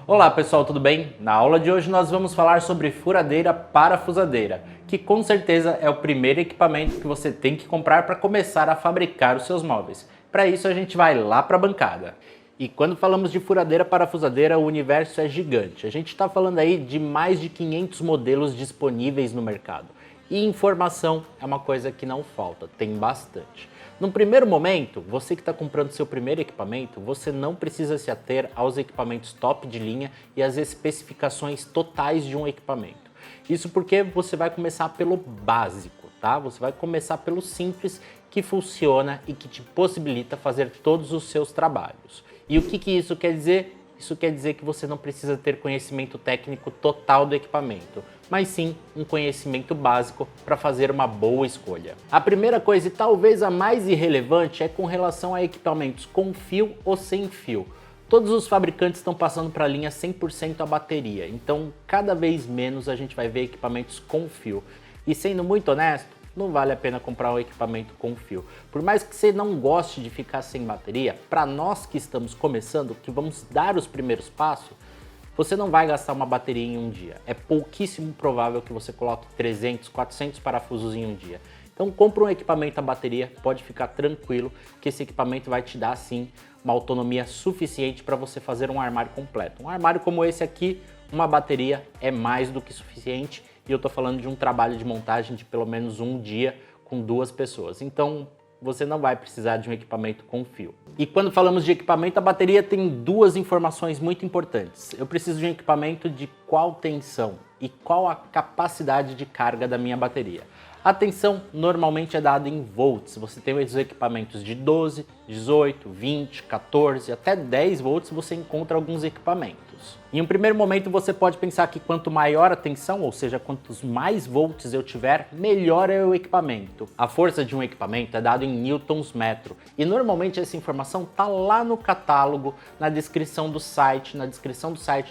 Olá pessoal, tudo bem? Na aula de hoje nós vamos falar sobre furadeira parafusadeira, que com certeza é o primeiro equipamento que você tem que comprar para começar a fabricar os seus móveis. Para isso a gente vai lá para a bancada. E quando falamos de furadeira parafusadeira, o universo é gigante. A gente está falando aí de mais de 500 modelos disponíveis no mercado. E informação é uma coisa que não falta, tem bastante. No primeiro momento, você que está comprando seu primeiro equipamento, você não precisa se ater aos equipamentos top de linha e às especificações totais de um equipamento. Isso porque você vai começar pelo básico, tá? Você vai começar pelo simples que funciona e que te possibilita fazer todos os seus trabalhos. E o que isso quer dizer? Isso quer dizer que você não precisa ter conhecimento técnico total do equipamento, mas sim um conhecimento básico para fazer uma boa escolha. A primeira coisa, e talvez a mais irrelevante, é com relação a equipamentos com fio ou sem fio. Todos os fabricantes estão passando para a linha 100% a bateria, então cada vez menos a gente vai ver equipamentos com fio. E sendo muito honesto, não vale a pena comprar um equipamento com fio. Por mais que você não goste de ficar sem bateria, para nós que estamos começando, que vamos dar os primeiros passos, você não vai gastar uma bateria em um dia. É pouquíssimo provável que você coloque 300, 400 parafusos em um dia. Então compra um equipamento a bateria, pode ficar tranquilo que esse equipamento vai te dar sim uma autonomia suficiente para você fazer um armário completo. Um armário como esse aqui, uma bateria é mais do que suficiente. E eu estou falando de um trabalho de montagem de pelo menos um dia com 2 pessoas. Então você não vai precisar de um equipamento com fio. E quando falamos de equipamento, a bateria tem 2 informações muito importantes. Eu preciso de um equipamento de qual tensão e qual a capacidade de carga da minha bateria. A tensão normalmente é dada em volts. Você tem os equipamentos de 12, 18, 20, 14, até 10 volts você encontra alguns equipamentos. Em um primeiro momento você pode pensar que quanto maior a tensão, ou seja, quantos mais volts eu tiver, melhor é o equipamento. A força de um equipamento é dada em newtons metro e normalmente essa informação está lá no catálogo, na descrição do site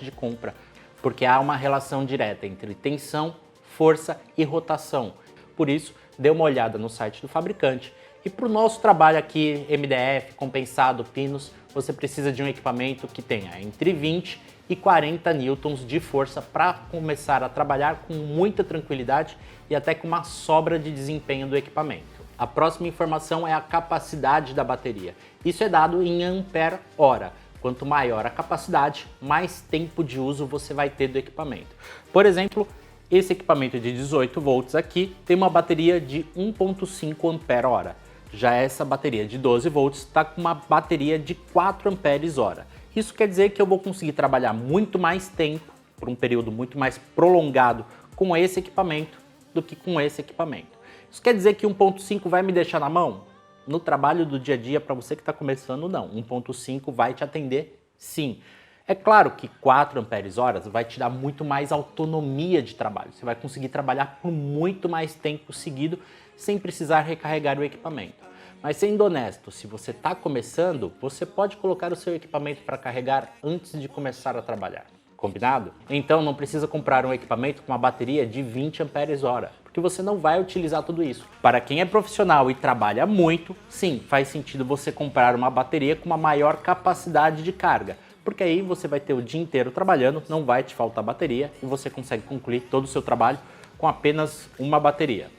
de compra, porque há uma relação direta entre tensão, força e rotação. Por isso, dê uma olhada no site do fabricante. E para o nosso trabalho aqui, MDF, compensado, pinos, você precisa de um equipamento que tenha entre 20 e 40 newtons de força para começar a trabalhar com muita tranquilidade e até com uma sobra de desempenho do equipamento. A próxima informação é a capacidade da bateria. Isso é dado em ampere-hora. Quanto maior a capacidade, mais tempo de uso você vai ter do equipamento. Por exemplo, esse equipamento de 18 volts aqui tem uma bateria de 1,5 ampere-hora. Já essa bateria de 12 volts está com uma bateria de 4 amperes-hora. Isso quer dizer que eu vou conseguir trabalhar muito mais tempo, por um período muito mais prolongado, com esse equipamento do que com esse equipamento. Isso quer dizer que 1,5 vai me deixar na mão? No trabalho do dia a dia, para você que está começando, não. 1,5 vai te atender, sim. É claro que 4 amperes-hora vai te dar muito mais autonomia de trabalho. Você vai conseguir trabalhar por muito mais tempo seguido sem precisar recarregar o equipamento. Mas sendo honesto, se você está começando, você pode colocar o seu equipamento para carregar antes de começar a trabalhar. Combinado? Então não precisa comprar um equipamento com uma bateria de 20 amperes-hora, porque você não vai utilizar tudo isso. Para quem é profissional e trabalha muito, sim, faz sentido você comprar uma bateria com uma maior capacidade de carga, porque aí você vai ter o dia inteiro trabalhando, não vai te faltar bateria e você consegue concluir todo o seu trabalho com apenas uma bateria.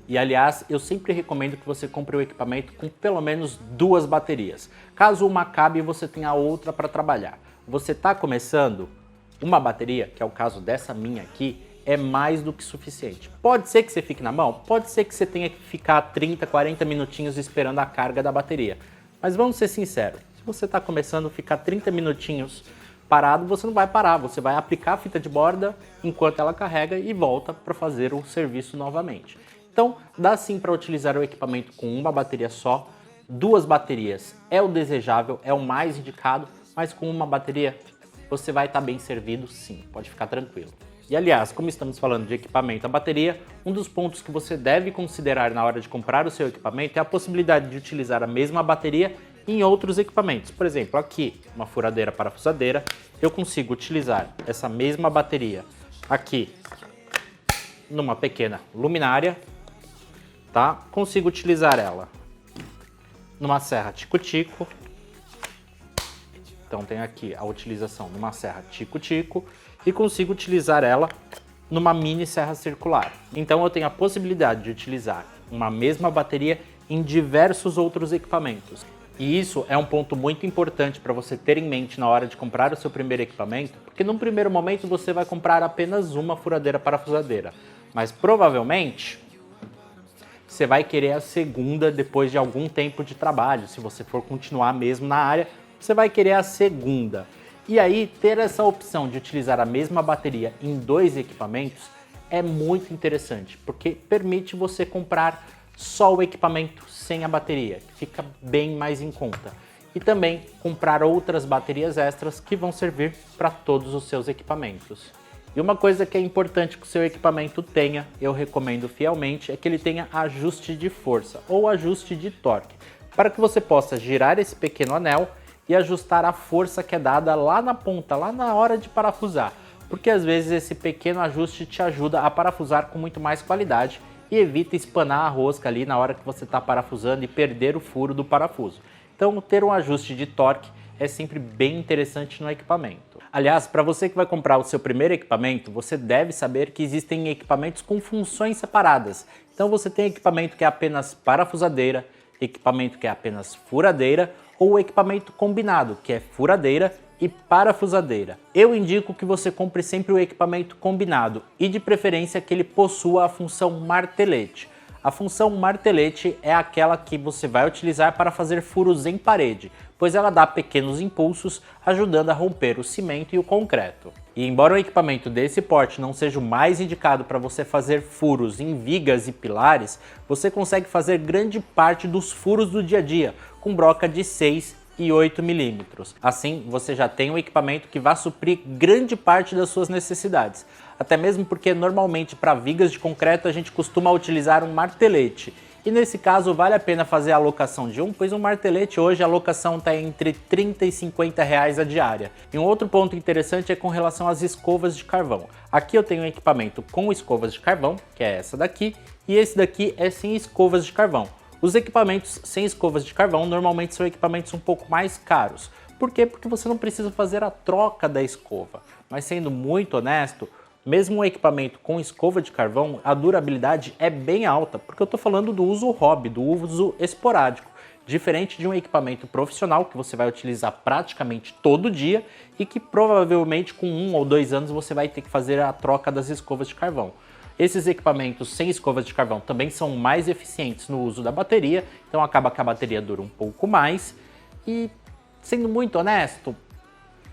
E aliás, eu sempre recomendo que você compre o equipamento com pelo menos 2 baterias. Caso uma acabe, você tenha outra para trabalhar. Você está começando, uma bateria, que é o caso dessa minha aqui, é mais do que suficiente. Pode ser que você fique na mão, pode ser que você tenha que ficar 30, 40 minutinhos esperando a carga da bateria. Mas vamos ser sinceros, se você está começando a ficar 30 minutinhos parado, você não vai parar, você vai aplicar a fita de borda enquanto ela carrega e volta para fazer o serviço novamente. Então, dá sim para utilizar o equipamento com uma bateria só. 2 baterias é o desejável, é o mais indicado, mas com uma bateria você vai estar bem servido sim, pode ficar tranquilo. E aliás, como estamos falando de equipamento a bateria, um dos pontos que você deve considerar na hora de comprar o seu equipamento é a possibilidade de utilizar a mesma bateria em outros equipamentos. Por exemplo, aqui, uma furadeira parafusadeira, eu consigo utilizar essa mesma bateria aqui numa pequena luminária, tá? Consigo utilizar ela numa serra tico-tico, Então tenho aqui a utilização de uma serra tico-tico e consigo utilizar ela numa mini serra circular. Então eu tenho a possibilidade de utilizar uma mesma bateria em diversos outros equipamentos. E isso é um ponto muito importante para você ter em mente na hora de comprar o seu primeiro equipamento, porque num primeiro momento você vai comprar apenas uma furadeira parafusadeira, mas provavelmente você vai querer a segunda depois de algum tempo de trabalho. Se você for continuar mesmo na área, você vai querer a segunda. E aí ter essa opção de utilizar a mesma bateria em 2 equipamentos é muito interessante, porque permite você comprar só o equipamento sem a bateria, que fica bem mais em conta. E também comprar outras baterias extras que vão servir para todos os seus equipamentos. E uma coisa que é importante que o seu equipamento tenha, eu recomendo fielmente, é que ele tenha ajuste de força ou ajuste de torque, para que você possa girar esse pequeno anel e ajustar a força que é dada lá na ponta, lá na hora de parafusar. Porque às vezes esse pequeno ajuste te ajuda a parafusar com muito mais qualidade e evita espanar a rosca ali na hora que você está parafusando e perder o furo do parafuso. Então ter um ajuste de torque é sempre bem interessante no equipamento. Aliás, para você que vai comprar o seu primeiro equipamento, você deve saber que existem equipamentos com funções separadas. Então você tem equipamento que é apenas parafusadeira, equipamento que é apenas furadeira ou equipamento combinado, que é furadeira e parafusadeira. Eu indico que você compre sempre o equipamento combinado e de preferência que ele possua a função martelete. A função martelete é aquela que você vai utilizar para fazer furos em parede, pois ela dá pequenos impulsos ajudando a romper o cimento e o concreto. E embora o equipamento desse porte não seja o mais indicado para você fazer furos em vigas e pilares, você consegue fazer grande parte dos furos do dia a dia com broca de 6 e 8 milímetros. Assim, você já tem um equipamento que vai suprir grande parte das suas necessidades. Até mesmo porque normalmente para vigas de concreto a gente costuma utilizar um martelete. E nesse caso vale a pena fazer a alocação de um, pois um martelete hoje a alocação está entre R$ 30 e R$ 50 a diária. E um outro ponto interessante é com relação às escovas de carvão. Aqui eu tenho um equipamento com escovas de carvão, que é essa daqui, e esse daqui é sem escovas de carvão. Os equipamentos sem escovas de carvão normalmente são equipamentos um pouco mais caros. Por quê? Porque você não precisa fazer a troca da escova. Mas sendo muito honesto, mesmo um equipamento com escova de carvão, a durabilidade é bem alta, porque eu estou falando do uso hobby, do uso esporádico. Diferente de um equipamento profissional que você vai utilizar praticamente todo dia e que provavelmente com 1 ou 2 anos você vai ter que fazer a troca das escovas de carvão. Esses equipamentos sem escovas de carvão também são mais eficientes no uso da bateria, então acaba que a bateria dura um pouco mais. E sendo muito honesto,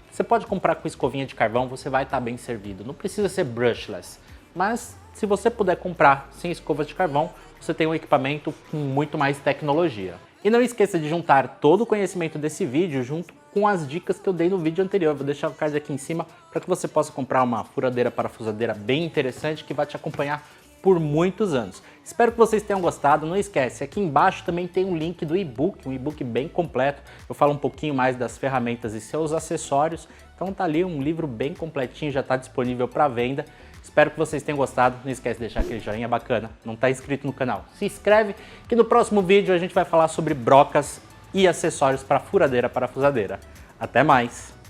você pode comprar com escovinha de carvão, você vai estar bem servido. Não precisa ser brushless, mas se você puder comprar sem escovas de carvão, você tem um equipamento com muito mais tecnologia. E não esqueça de juntar todo o conhecimento desse vídeo junto com as dicas que eu dei no vídeo anterior. Vou deixar o card aqui em cima para que você possa comprar uma furadeira parafusadeira bem interessante que vai te acompanhar por muitos anos. Espero que vocês tenham gostado. Não esquece, aqui embaixo também tem um link do e-book, um e-book bem completo. Eu falo um pouquinho mais das ferramentas e seus acessórios. Então tá ali um livro bem completinho, já está disponível para venda. Espero que vocês tenham gostado. Não esquece de deixar aquele joinha bacana. Não está inscrito no canal? Se inscreve que no próximo vídeo a gente vai falar sobre brocas e acessórios para furadeira parafusadeira. Até mais!